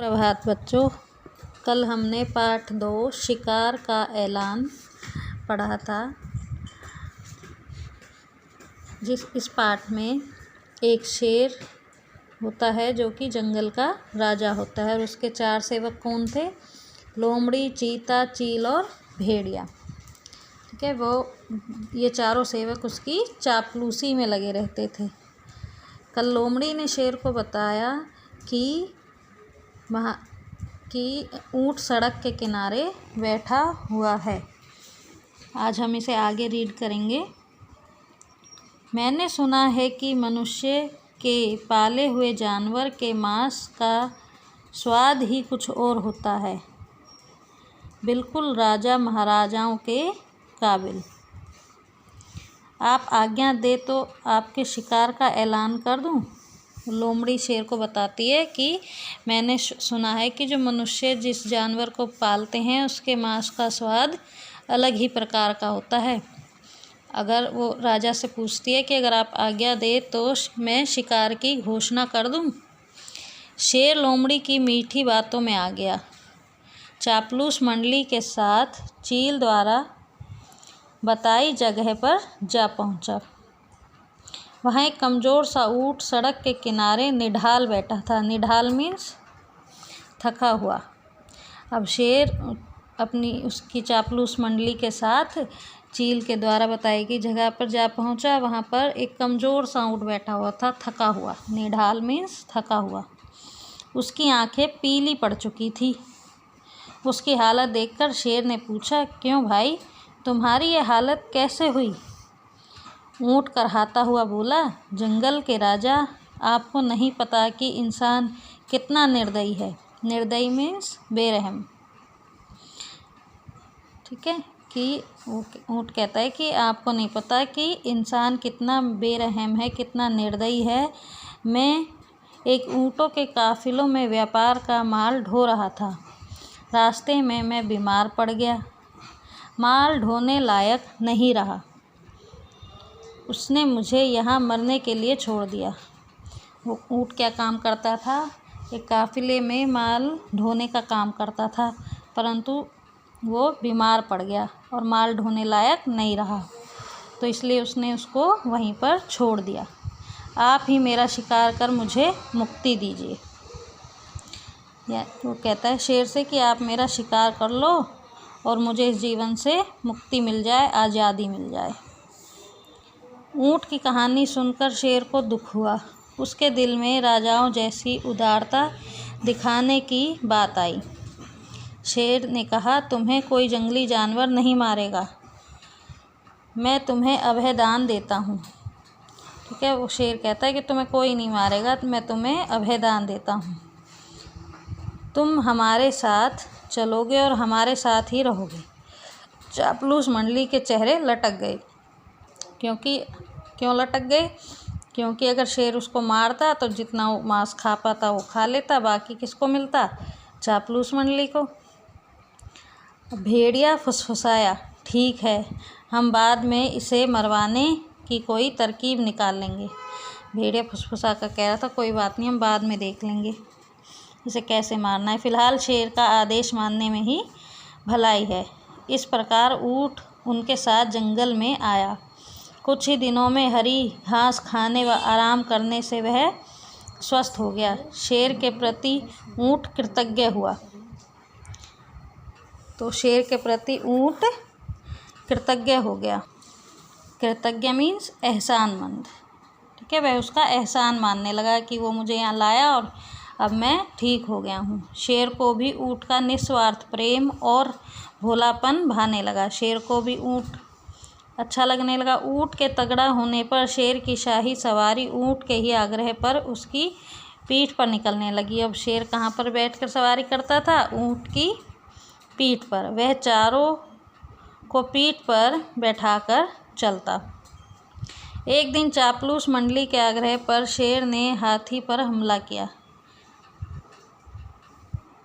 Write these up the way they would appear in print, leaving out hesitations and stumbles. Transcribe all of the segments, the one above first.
सुप्रभात बच्चों। कल हमने पाठ 2 शिकार का ऐलान पढ़ा था। इस पाठ में एक शेर होता है जो कि जंगल का राजा होता है और उसके 4 सेवक कौन थे? लोमड़ी, चीता, चील और भेड़िया। ठीक है, ये चारों सेवक उसकी चापलूसी में लगे रहते थे। कल लोमड़ी ने शेर को बताया कि ऊँट सड़क के किनारे बैठा हुआ है। आज हम इसे आगे रीड करेंगे। मैंने सुना है कि मनुष्य के पाले हुए जानवर के मांस का स्वाद ही कुछ और होता है, बिल्कुल राजा महाराजाओं के काबिल। आप आज्ञा दे तो आपके शिकार का ऐलान कर दूं? लोमड़ी शेर को बताती है कि मैंने सुना है कि जो मनुष्य जिस जानवर को पालते हैं उसके मांस का स्वाद अलग ही प्रकार का होता है। अगर वो राजा से पूछती है कि अगर आप आज्ञा दे तो मैं शिकार की घोषणा कर दूं। शेर लोमड़ी की मीठी बातों में आ गया। चापलूस मंडली के साथ चील द्वारा बताई जगह पर जा पहुंचा। वहाँ एक कमज़ोर सा ऊँट सड़क के किनारे निढाल बैठा था। निढाल मीन्स थका हुआ। अब शेर उसकी चापलूस मंडली के साथ चील के द्वारा बताई गई जगह पर जा पहुंचा। वहाँ पर एक कमज़ोर सा ऊँट बैठा हुआ था, थका हुआ। निढाल मीन्स थका हुआ। उसकी आंखें पीली पड़ चुकी थी। उसकी हालत देखकर शेर ने पूछा, क्यों भाई, तुम्हारी ये हालत कैसे हुई? ऊँट करहाता हुआ बोला, जंगल के राजा, आपको नहीं पता कि इंसान कितना निर्दयी है। निर्दयी मीन्स बेरहम। ठीक है, कि ऊँट कहता है कि आपको नहीं पता कि इंसान कितना बेरहम है, कितना निर्दयी है। मैं एक ऊँटों के काफिलों में व्यापार का माल ढो रहा था। रास्ते में मैं बीमार पड़ गया। माल ढोने लायक नहीं रहा। उसने मुझे यहाँ मरने के लिए छोड़ दिया। वो ऊँट क्या काम करता था? एक काफिले में माल ढोने का काम करता था, परंतु वो बीमार पड़ गया और माल ढोने लायक नहीं रहा, तो इसलिए उसने उसको वहीं पर छोड़ दिया। आप ही मेरा शिकार कर मुझे मुक्ति दीजिए। वो कहता है शेर से कि आप मेरा शिकार कर लो और मुझे इस जीवन से मुक्ति मिल जाए, आज़ादी मिल जाए। ऊँट की कहानी सुनकर शेर को दुख हुआ। उसके दिल में राजाओं जैसी उदारता दिखाने की बात आई। शेर ने कहा, तुम्हें कोई जंगली जानवर नहीं मारेगा। मैं तुम्हें अभय दान देता हूँ। ठीक है, वो शेर कहता है कि तुम्हें कोई नहीं मारेगा, तो मैं तुम्हें अभय दान देता हूँ। तुम हमारे साथ चलोगे और हमारे साथ ही रहोगे। चापलूस मंडली के चेहरे लटक गए। क्यों लटक गए? क्योंकि अगर शेर उसको मारता तो जितना वो मांस खा पाता वो खा लेता, बाकी किसको मिलता? चापलूस मंडली को। भेड़िया फुसफुसाया, ठीक है, हम बाद में इसे मरवाने की कोई तरकीब निकाल लेंगे। भेड़िया फुसफुसा कर कह रहा था, कोई बात नहीं, हम बाद में देख लेंगे इसे कैसे मारना है। फिलहाल शेर का आदेश मानने में ही भलाई है। इस प्रकार ऊँट उनके साथ जंगल में आया। कुछ ही दिनों में हरी घास खाने व आराम करने से वह स्वस्थ हो गया। शेर के प्रति ऊँट कृतज्ञ हुआ। तो शेर के प्रति ऊँट कृतज्ञ हो गया। कृतज्ञ मीन्स एहसानमंद। ठीक है, वह उसका एहसान मानने लगा कि वो मुझे यहाँ लाया और अब मैं ठीक हो गया हूँ। शेर को भी ऊँट का निस्वार्थ प्रेम और भोलापन भाने लगा। शेर को भी ऊँट अच्छा लगने लगा। ऊँट के तगड़ा होने पर शेर की शाही सवारी ऊँट के ही आग्रह पर उसकी पीठ पर निकलने लगी। अब शेर कहाँ पर बैठकर सवारी करता था? ऊँट की पीठ पर। वह चारों को पीठ पर बैठाकर चलता। एक दिन चापलूस मंडली के आग्रह पर शेर ने हाथी पर हमला किया।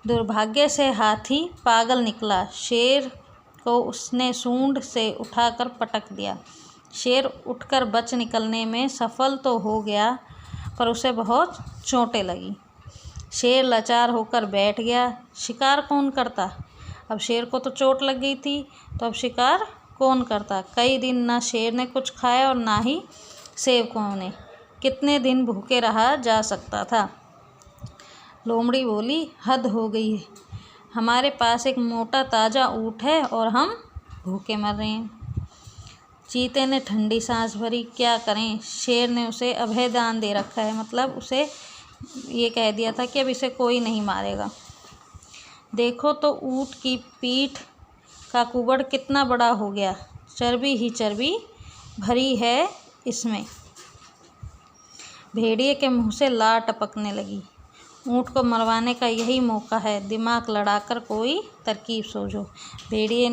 दुर्भाग्य से हाथी पागल निकला। शेर को उसने सूंड से उठाकर पटक दिया। शेर उठकर बच निकलने में सफल तो हो गया, पर उसे बहुत चोटें लगी। शेर लाचार होकर बैठ गया। शिकार कौन करता? अब शेर को तो चोट लग गई थी, तो अब शिकार कौन करता? कई दिन ना शेर ने कुछ खाया और ना ही सेवकों ने। कितने दिन भूखे रहा जा सकता था? लोमड़ी बोली, हद हो गई है। हमारे पास एक मोटा ताज़ा ऊँट है और हम भूखे मर रहे हैं। चीते ने ठंडी सांस भरी। क्या करें, शेर ने उसे अभय दान दे रखा है, मतलब उसे ये कह दिया था कि अब इसे कोई नहीं मारेगा। देखो तो ऊँट की पीठ का कुबड़ कितना बड़ा हो गया, चर्बी ही चर्बी भरी है इसमें। भेड़िए के मुंह से लार टपकने लगी। ऊँट को मरवाने का यही मौका है, दिमाग लड़ाकर कोई तरकीब सोचो। भेड़िए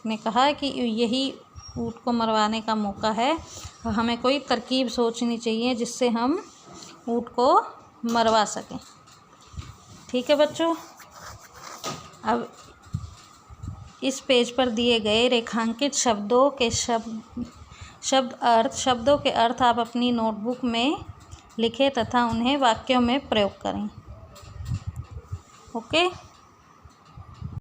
ने कहा कि यही ऊँट को मरवाने का मौका है, हमें कोई तरकीब सोचनी चाहिए जिससे हम ऊँट को मरवा सकें। ठीक है बच्चों, अब इस पेज पर दिए गए रेखांकित शब्दों के अर्थ आप अपनी नोटबुक में लिखें तथा उन्हें वाक्यों में प्रयोग करें। ओके।